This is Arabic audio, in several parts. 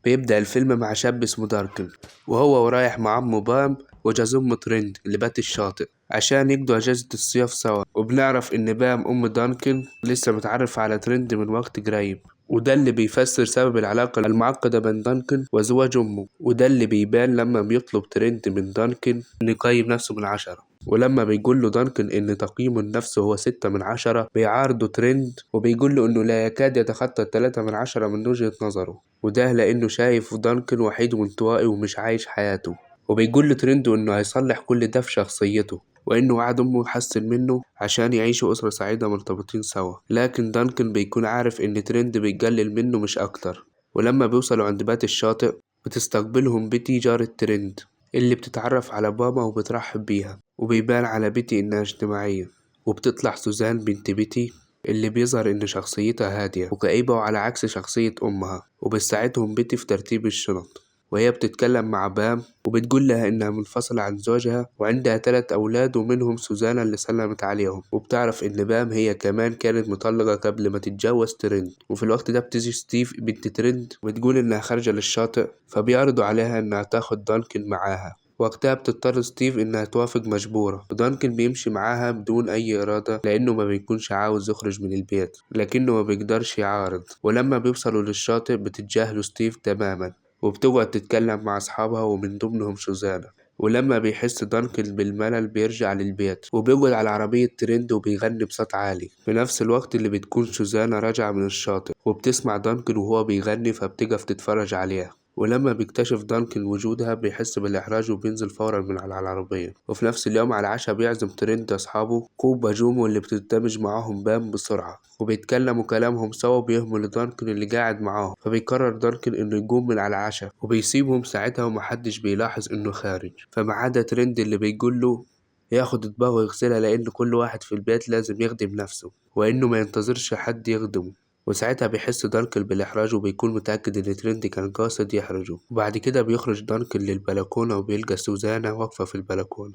بيبدأ الفيلم مع شاب اسمه داركن، وهو رايح مع عمه بام وجوز أم ترند لبات الشاطئ عشان يقضوا أجازة الصيف سوا. وبنعرف إن بام أم دانكن لسه متعرف على ترند من وقت قريب، وده اللي بيفسر سبب العلاقة المعقدة بين دانكن وزواج أمه. وده اللي بيبان لما بيطلب ترند من دانكن إنه يقيم نفسه من 10، ولما بيقول له دانكن إن تقييمه لنفسه هو 6 من 10 بيعارضه ترند وبيقول له إنه لا يكاد يتخطى 3 من 10 من وجهة نظره، وده لأنه شايف دانكن وحيد وانطوائي ومش عايش حياته. وبيقول لترند إنه هيصلح كل ده في شخصيته، وإنه وعد أمه يحسن منه عشان يعيشوا أسرة سعيدة مرتبطين سوا. لكن دانكن بيكون عارف إن ترند بيقلل منه مش أكتر. ولما بيوصلوا عند بات الشاطئ بتستقبلهم بيتي جارة ترند اللي بتتعرف على بابا وبترحب بيها، وبيبان على بيتي إنها اجتماعية. وبتطلع سوزان بنت بيتي اللي بيظهر إن شخصيتها هادية وكئيبة وعلى عكس شخصية أمها، وبتساعدهم بيتي في ترتيب الشنط. وهي بتتكلم مع بام وبتقول لها إنها منفصلة عن زوجها وعندها 3 أولاد ومنهم سوزانا اللي سلمت عليهم. وبتعرف إن بام هي كمان كانت مطلقة قبل ما تتجوز ترند. وفي الوقت ده بتيجي ستيف بنت ترند وبتقول إنها خارجة للشاطئ، فبيعرضوا عليها إنها تاخد دانكن معاها. وقتها بتضطر ستيف إنها توافق مجبورة، ودانكن بيمشي معاها بدون أي إرادة لأنه ما بيكونش عاوز يخرج من البيت لكنه ما بيقدرش يعارض. ولما بيوصلوا للشاطئ بتتجاهله ستيف تماما وبتقعد تتكلم مع أصحابها ومن ضمنهم سوزانا. ولما بيحس دانكن بالملل بيرجع للبيت وبيقعد على عربية ترند وبيغني بصوت عالي في نفس الوقت اللي بتكون سوزانا راجعة من الشاطئ وبتسمع دانكن وهو بيغني فبتقف تتفرج عليها. ولما بيكتشف دانكن وجودها بيحس بالإحراج وبينزل فورا من على العربية. وفي نفس اليوم على العشاء بيعزم ترند أصحابه كوبا جومو اللي بتندمج معاهم بام بسرعة، وبيتكلموا كلامهم سوا وبيهمل دانكن اللي قاعد معاهم. فبيقرر دانكن إنه يقوم من على العشاء وبيسيبهم ساعتها ومحدش بيلاحظ إنه خارج، فما عدا ترند اللي بيقول له ياخد اطباق ويغسلها لأن كل واحد في البيت لازم يخدم نفسه وإنه ما ينتظرش حد يخدمه. وساعتها بيحس دانكن بالإحراج وبيكون متأكد إن ترينتي كان قاصد يحرجه. وبعد كده بيخرج دانكن للبلكونة وبيلقى سوزانا واقفة في البلكونة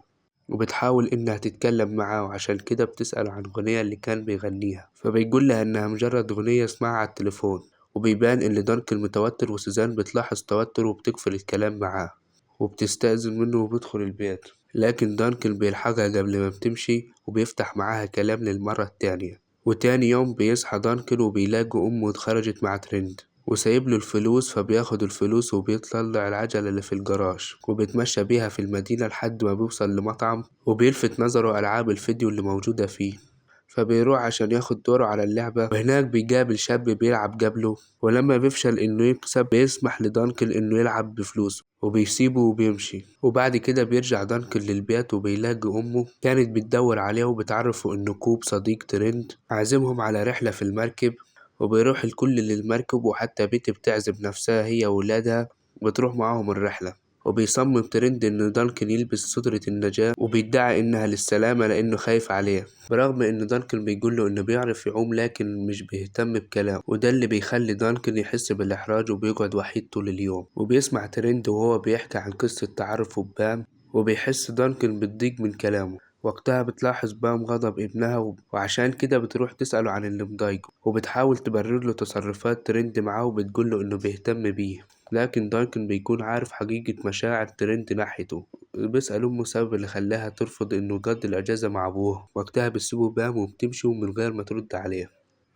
وبتحاول إنها تتكلم معاه، وعشان كده بتسأله عن الأغنية اللي كان بيغنيها، فبيقول لها إنها مجرد أغنية اسمها على التليفون. وبيبان إن دانكن متوتر وسوزان بتلاحظ توتره وبتقفل الكلام معاه وبتستأذن منه وبيدخل البيت. لكن دانكن بيلحقها قبل ما بتمشي وبيفتح معاها كلام للمرة التانية. وتاني يوم بيصحى دانكن وبيلاقي أمه اتخرجت مع ترند وسايب له الفلوس، فبياخد الفلوس وبيطلع العجلة اللي في الجراج وبيتمشى بيها في المدينة لحد ما بيوصل لمطعم وبيلفت نظره ألعاب الفيديو اللي موجودة فيه، فبيروح عشان ياخد دوره على اللعبة. وهناك بيقابل شاب بيلعب قبله، ولما بيفشل إنه يكسب بيسمح لدانكن إنه يلعب بفلوسه وبيسيبه وبيمشي. وبعد كده بيرجع دانكن للبيت وبيلاقي أمه كانت بتدور عليه وبتعرفه إنه كوب صديق ترند عازمهم على رحلة في المركب. وبيروح الكل للمركب وحتى بيتي بتعزم نفسها هي وولادها بتروح معاهم الرحلة. وبيصمم ترند إن دانكن يلبس سترة النجاة وبيدعي إنها للسلامة لأنه خايف عليه، برغم إن دانكن بيقوله إنه بيعرف يعوم لكن مش بيهتم بكلامه. وده اللي بيخلي دانكن يحس بالإحراج وبيقعد وحيد طول اليوم. وبيسمع ترند وهو بيحكي عن قصة تعرفه ببام وبيحس دانكن بالضيق من كلامه. وقتها بتلاحظ بام غضب ابنها وعشان كده بتروح تسأله عن اللي مضايقه وبتحاول تبرر له تصرفات ترند معاه وبتقوله إنه بيهتم بيه. لكن دانكن بيكون عارف حقيقة مشاعر ترند ناحيته. بيسأل أمه السبب اللي خلاها ترفض إنه يقضي الأجازة مع أبوه. وقتها بتسيبه بام وبتمشي من غير ما ترد عليه.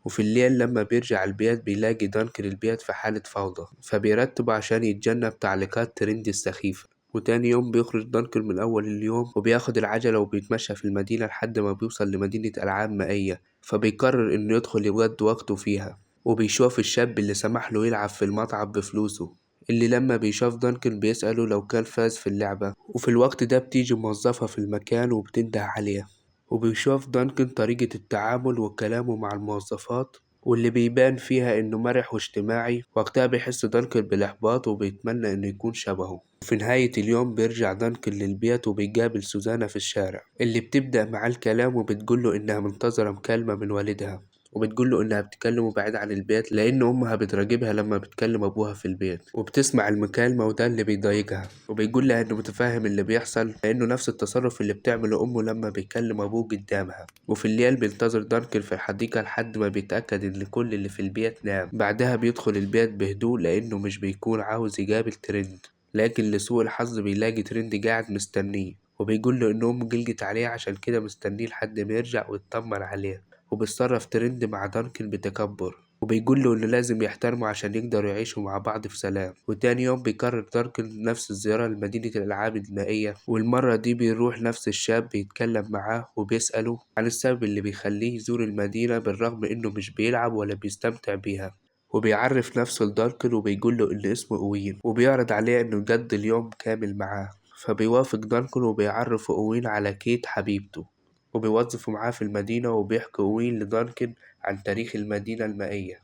وفي الليل لما بيرجع البيت بيلاقي دانكن البيت في حالة فوضى، فبيرتب عشان يتجنب تعليقات ترند السخيفة. وتاني يوم بيخرج دانكن من أول اليوم وبياخد العجلة وبيتمشى في المدينة لحد ما بيوصل لمدينة ألعاب مائية، فبيقرر إنه يدخل يقضي وقته فيها. وبيشوف الشاب اللي سمح له يلعب في المطعم بفلوسه، اللي لما بيشوف دانكن بيسأله لو كان فاز في اللعبة. وفي الوقت ده بتيجي موظفة في المكان وبتنده عليه، وبيشوف دانكن طريقة التعامل وكلامه مع الموظفات واللي بيبان فيها إنه مرح واجتماعي. وقتها بيحس دانكن بالإحباط وبيتمنى إنه يكون شبهه. في نهاية اليوم بيرجع دانكن للبيت وبيقابل سوزانا في الشارع اللي بتبدأ معاه الكلام وبتقوله إنها منتظرة مكالمة من والدها. وبتقوله إنها بتكلمه بعيد عن البيت لأن أمها بتراقبها لما بتكلم أبوها في البيت، وبتسمع المكالمة وده اللي بيضايقها. وبيقول لها إنه متفاهم اللي بيحصل لأنه نفس التصرف اللي بتعمله أمه لما بيكلم أبوه قدامها. وفي الليل بينتظر دانكن في الحديقة لحد ما بيتأكد إن كل اللي في البيت نام. بعدها بيدخل البيت بهدوء لأنه مش بيكون عاوز يقابل ترند، لكن لسوء الحظ بيلاقي ترند قاعد مستنيه، وبيقول له إن أمه قلقت عليه عشان كده مستنيه لحد ما يرجع ويطمن عليه. وبيتصرف ترند مع دانكن بتكبر، وبيقول له إنه لازم يحترمه عشان يقدروا يعيشوا مع بعض في سلام. وتاني يوم بيكرر دانكن نفس الزيارة لمدينة الألعاب المائية، والمرة دي بيروح نفس الشاب بيتكلم معاه وبيسأله عن السبب اللي بيخليه يزور المدينة بالرغم إنه مش بيلعب ولا بيستمتع بيها. وبيعرف نفسه لدانكن وبيقول له إن اسمه أوين، وبيعرض عليه إنه يقضي اليوم كامل معاه. فبيوافق دانكن وبيعرف أوين على كيت حبيبته، وبيوظفوا معاه في المدينة. وبيحكي أوين لدانكن عن تاريخ المدينة المائية،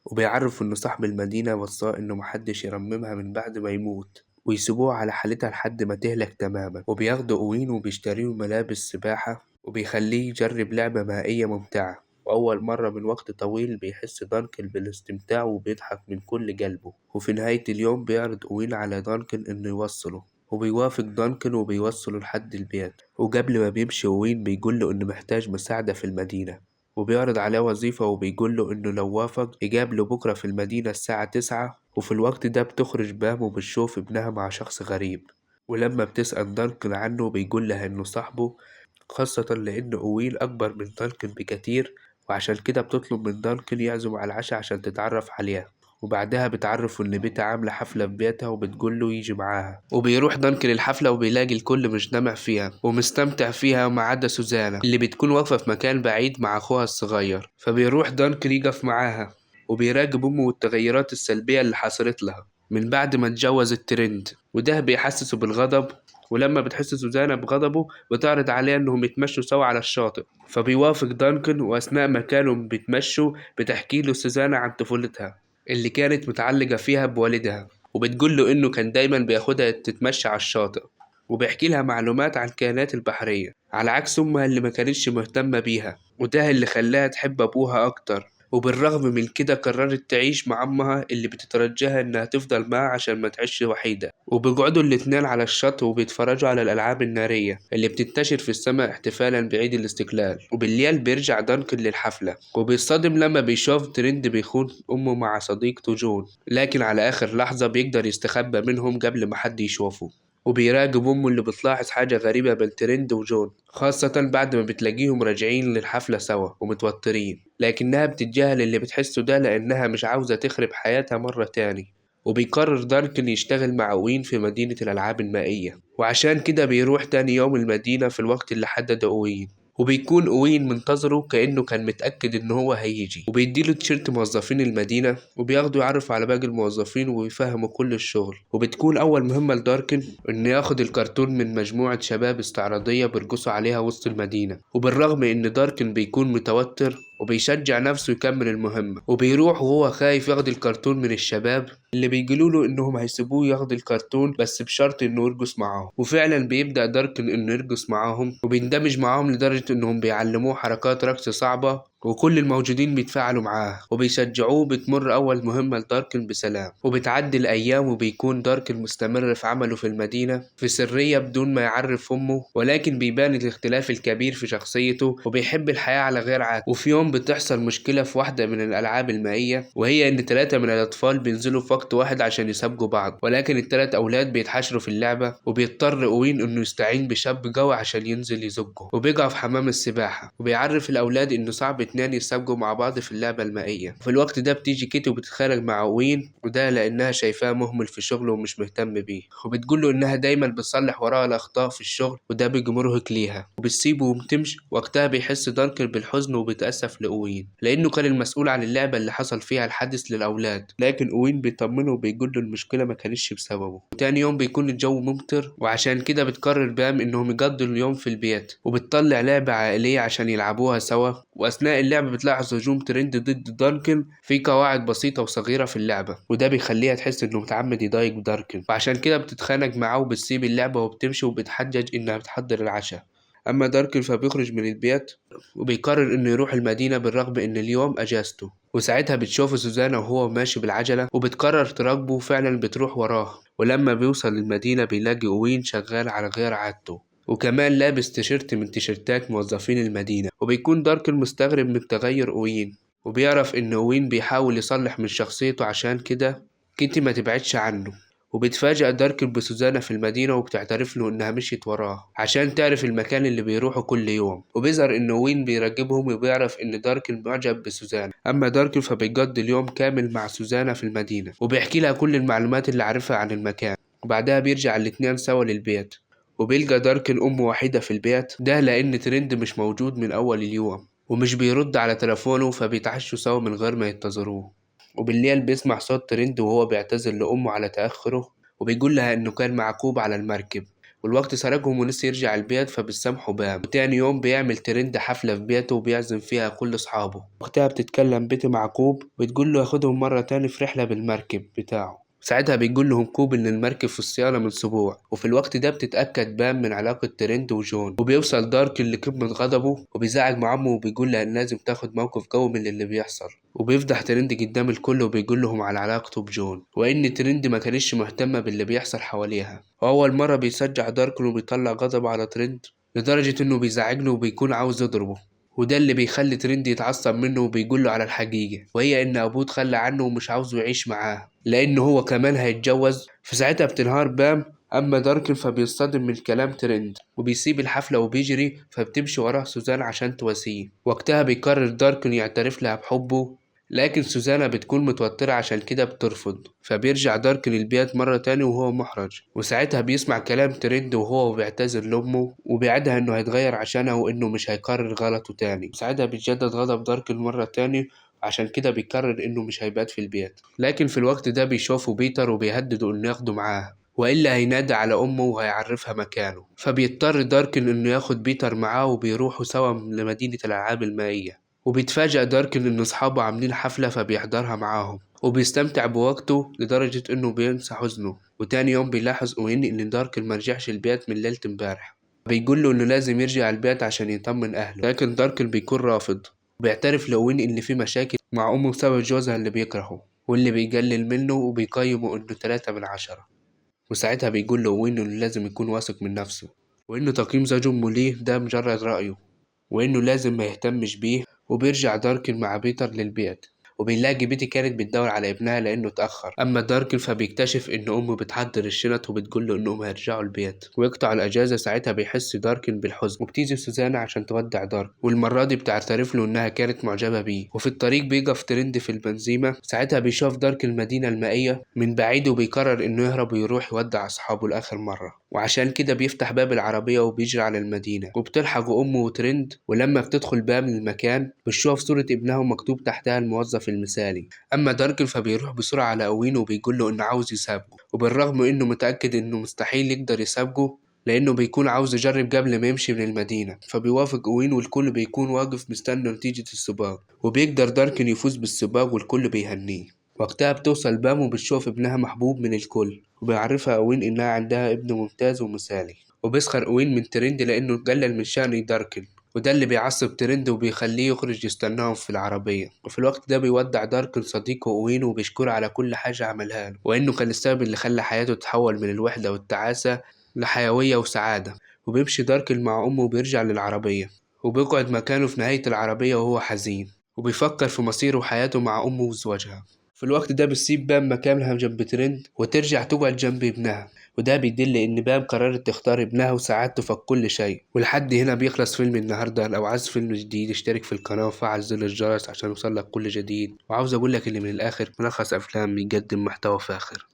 وبيعرف إنه صاحب المدينة وصاه إنه محدش يرممها من بعد ما يموت، ويسيبوها على حالتها لحد ما تهلك تماما. وبياخدوا أوين وبيشتريه ملابس سباحة وبيخليه يجرب لعبة مائية ممتعة. وأول مرة من وقت طويل بيحس دانكن بالاستمتاع وبيضحك من كل قلبه. وفي نهاية اليوم بيعرض أوين على دانكن إنه يوصله، وبيوافق دانكن وبيوصله لحد البيت. وقبل ما بيمشي أوين بيقوله إنه محتاج مساعدة في المدينة، وبيعرض عليه وظيفة وبيقوله إنه لو وافق يقابله بكرة في المدينة الساعة 9. وفي الوقت ده بتخرج بام وبتشوف ابنها مع شخص غريب، ولما بتسأل دانكن عنه بيقول لها إنه صاحبه، خاصة لأن أوين أكبر من دانكن بكتير، وعشان كده بتطلب من دانكن يعزم على العشاء عشان تتعرف عليها. وبعدها بتعرف إن بيتها عاملة حفلة في بيتها وبتقوله يجي معاها. وبيروح دانكن الحفلة وبيلاقي الكل مجتمع فيها ومستمتع فيها ما عدا سوزانا اللي بتكون واقفة في مكان بعيد مع أخوها الصغير. فبيروح دانكن يقف معاها وبيراقب أمه والتغيرات السلبية اللي حصلت لها من بعد ما اتجوز الترند، وده بيحسسه بالغضب. ولما بتحس سوزانا بغضبه بتعرض عليه إنهم يتمشوا سوا على الشاطئ، فبيوافق دانكن. وأثناء ما كانوا بيتمشوا بتحكي له سوزانا عن طفولتها اللي كانت متعلقة فيها بوالدها، وبتقول له إنه كان دايما بياخدها تتمشى على الشاطئ، وبيحكي لها معلومات عن الكائنات البحرية على عكس أمها اللي ما كانتش مهتمة بيها، وده اللي خلاها تحب أبوها أكتر. وبالرغم من كده قررت تعيش مع أمها اللي بتترجاها إنها تفضل معها عشان ما تعيش وحيدة. وبيقعدوا الاتنين على الشط وبيتفرجوا على الألعاب النارية اللي بتنتشر في السماء احتفالا بعيد الاستقلال. وبالليل بيرجع دانكن للحفلة وبيصطدم لما بيشوف ترند بيخون أمه مع صديقته جون، لكن على آخر لحظة بيقدر يستخبى منهم قبل ما حد يشوفه. وبيراقب أمه اللي بتلاحظ حاجة غريبة بين ترند وجون، خاصة بعد ما بتلاقيهم راجعين للحفلة سوا ومتوترين، لكنها بتتجاهل اللي بتحسه ده لأنها مش عاوزة تخرب حياتها مرة تاني. وبيقرر دانكن يشتغل مع أوين في مدينة الألعاب المائية، وعشان كده بيروح تاني يوم المدينة في الوقت اللي حدده أوين. وبيكون أوين منتظره كأنه كان متأكد إن هو هيجي، وبيديله تيشيرت موظفين المدينة وبياخده يعرف على باقي الموظفين ويفهموا كل الشغل. وبتكون أول مهمة لداركن إنه ياخد الكرتون من مجموعة شباب استعراضية بيرقصوا عليها وسط المدينة. وبالرغم إن داركن بيكون متوتر وبيشجع نفسه يكمل المهمة، وبيروح وهو خايف ياخد الكرتون من الشباب اللي بيقولوله إنهم هيسيبوه ياخد الكرتون بس بشرط إنه يرقص معاهم. وفعلا بيبدأ داركن إنه يرقص معاهم وبيندمج معاهم لدرجة إنهم بيعلموه حركات رقص صعبة، وكل الموجودين بيتفاعلوا معاه وبيشجعوه. بتمر أول مهمة لداركن بسلام، وبتعدي الأيام وبيكون داركن مستمر في عمله في المدينة في سرية بدون ما يعرف أمه، ولكن بيبان الاختلاف الكبير في شخصيته وبيحب الحياة على غير عادة. وفي يوم بتحصل مشكلة في واحدة من الألعاب المائية، وهي إن 3 من الأطفال بينزلوا في وقت واحد عشان يسابقوا بعض، ولكن ال3 أولاد بيتحاشروا في اللعبة. وبيضطر أوين إنه يستعين بشاب قوي عشان ينزل يزقه، وبيقع في حمام السباحة. وبيعرف الأولاد إنه صعب 2 يتسابقوا مع بعض في اللعبة المائية. في الوقت ده بتيجي كيتي وبتتخانق مع أوين، وده لأنها شايفاه مهمل في شغله ومش مهتم بيه، وبتقوله إنها دايما بتصلح وراها الأخطاء في الشغل وده بيجي مرهق ليها، وبتسيبه وبتمشي. وقتها بيحس دانكن بالحزن وبيتأسف لأوين لأنه كان المسؤول عن اللعبة اللي حصل فيها الحادث للأولاد، لكن أوين بيطمنه وبيقوله المشكلة ما كانتش بسببه. وتاني يوم بيكون الجو ممطر، وعشان كده بتقرر بام إنهم يقضوا اليوم في البيت، وبتطلع لعبة عائلية عشان يلعبوها سوا. وأثناء اللعبة بتلاحظ هجوم ترند ضد دانكن في قواعد بسيطة وصغيرة في اللعبة، وده بيخليها تحس إنه متعمد يضايق دانكن، وعشان كده بتتخانق معاه وبتسيب اللعبة وبتمشي وبتحجج إنها بتحضر العشاء. أما داركن فبيخرج من البيت وبيقرر إنه يروح المدينة بالرغم إن اليوم أجازته. وساعتها بتشوفه سوزانا وهو ماشي بالعجلة وبتقرر تراقبه، وفعلا بتروح وراه. ولما بيوصل للمدينة بيلاقي أوين شغال على غير عادته، وكمان لابس تيشيرت من تيشيرتات موظفين المدينة. وبيكون داركن مستغرب من تغير أوين، وبيعرف إن أوين بيحاول يصلح من شخصيته، عشان كده كيتي ما تبعدش عنه. وبيتفاجأ داركن بسوزانا في المدينة وبتعترف له إنها مشيت وراه عشان تعرف المكان اللي بيروحه كل يوم. وبيظهر إن وين بيراقبهم وبيعرف إن داركن معجب بسوزانا. أما داركن فبيقضي اليوم كامل مع سوزانا في المدينة وبيحكي لها كل المعلومات اللي عارفها عن المكان. وبعدها بيرجع الاتنين سوا للبيت، وبيلقى داركن أم وحيدة في البيت ده لأن ترند مش موجود من أول اليوم ومش بيرد على تلفونه، فبيتعشوا سوا من غير ما ينتظروه. وبالليل بيسمع صوت ترند وهو بيعتذر لأمه على تأخره، وبيقول لها إنه كان معكوب على المركب والوقت سرقهم ونسي يرجع البيت، فبتسامحه بام. وتاني يوم بيعمل ترند حفلة في بيته وبيعزم فيها كل أصحابه. وقتها بتتكلم بيتي مع كوب، بتقول له ياخدهم مرة تاني في رحلة بالمركب بتاعه. ساعتها بيقول لهم كوب إن المركب في الصيانة من أسبوع. وفي الوقت ده بتتأكد بام من علاقة ترند وجون، وبيوصل دارك لقمة غضبه وبيزعج مع عمه وبيقول لها إن لازم تاخد موقف قوي من اللي بيحصل. وبيفضح ترند قدام الكل وبيقول لهم على علاقته بجون، وإن ترند ما كانش مهتمة باللي بيحصل حواليها. وأول مرة بيسجع دارك وبيطلع غضبه على ترند لدرجة إنه بيزعجله وبيكون عاوز يضربه. وده اللي بيخلي ترند يتعصب منه وبيقول له على الحقيقة، وهي إن أبوه تخلى عنه ومش عاوزه يعيش معاه لأنه هو كمان هيتجوز. في ساعتها بتنهار بام. أما داركن فبيصطدم من كلام ترند وبيسيب الحفلة وبيجري، فبتمشي وراه سوزان عشان تواسيه. وقتها بيقرر داركن يعترف لها بحبه، لكن سوزانا بتكون متوترة عشان كده بترفض. فبيرجع داركن البيت مرة تاني وهو محرج، وساعتها بيسمع كلام ترند وهو بيعتذر لأمه وبيعدها إنه هيتغير عشانها وإنه مش هيكرر غلطه تاني. ساعتها بيتجدد غضب داركن مرة تاني، عشان كده بيقرر إنه مش هيبات في البيت. لكن في الوقت ده بيشوفوا بيتر وبيهددوا إنه ياخده معاه وإلا هينادي على أمه وهيعرفها مكانه. فبيضطر داركن إنه ياخد بيتر معاه وبيروحوا سوا لمدينة الألعاب المائية. وبيتفاجأ داركن إن أصحابه عاملين حفلة فبيحضرها معاهم وبيستمتع بوقته لدرجة إنه بينسى حزنه. وتاني يوم بيلاحظ أوين إن داركن مرجعش البيت من ليلة امبارح، بيقول له إنه لازم يرجع البيت عشان يطمن أهله، لكن داركن بيكون رافض. وبيعترف لأوين إن في مشاكل مع أمه بسبب جوزها اللي بيكرهه واللي بيقلل منه وبيقيمه إنه 3/10. وساعتها بيقول له أوين إنه لازم يكون واثق من نفسه، وإنه تقييم زوج أمه ليه ده مجرد رأيه، وإنه لازم ما يهتمش بيه. وبيرجع داركن مع بيتر للبيت وبيلاقي بيتي كانت بتدور على ابنها لأنه اتأخر. أما داركن فبيكتشف إن أمه بتحضر الشنط وبتقول له إنهم هيرجعوا البيت ويقطعوا الأجازة. ساعتها بيحس داركن بالحزن وبتيجي سوزانا عشان تودع دارك، والمرة دي بتعترف له إنها كانت معجبة بيه. وفي الطريق بيقف ترند في البنزيمة. ساعتها بيشوف دارك المدينة المائية من بعيد وبيقرر إنه يهرب ويروح يودع أصحابه لآخر مرة. وعشان كده بيفتح باب العربية وبيجري على المدينة وبتلحق أمه وترند. ولما بتدخل باب المكان بتشوف صورة ابنها ومكتوب تحتها الموظف المثالي. أما داركن فبيروح بسرعة على أوين وبيقول له إنه عاوز يسابقه، وبالرغم إنه متأكد إنه مستحيل يقدر يسابقه لأنه بيكون عاوز يجرب قبل ما يمشي من المدينة، فبيوافق أوين والكل بيكون واقف مستني نتيجة السباق. وبيقدر داركن يفوز بالسباق والكل بيهنيه. وقتها بتوصل بام وبتشوف ابنها محبوب من الكل، وبيعرفها أوين إنها عندها ابن ممتاز ومثالي. وبيسخر أوين من ترند لأنه قلل من شأن داركن، وده اللي بيعصب ترند وبيخليه يخرج يستناهم في العربية. وفي الوقت ده بيودع داركن صديقه أوين وبيشكره على كل حاجة عملها له، وإنه كان السبب اللي خلى حياته تتحول من الوحدة والتعاسة لحيوية وسعادة. وبيمشي داركن مع أمه وبيرجع للعربية وبيقعد مكانه في نهاية العربية وهو حزين وبيفكر في مصيره وحياته مع أمه وزوجها. في الوقت ده بتسيب بام مكانها جنب ترند وترجع تقعد جنب ابنها، وده بيدل إن بام قررت تختار ابنها وسعادته في كل شيء. ولحد هنا بيخلص فيلم النهاردة. لو عايز فيلم جديد اشترك في القناة وفعل زر الجرس عشان يوصلك كل جديد. وعاوز أقولك اللي من الآخر ملخص أفلام بيقدم محتوى فاخر.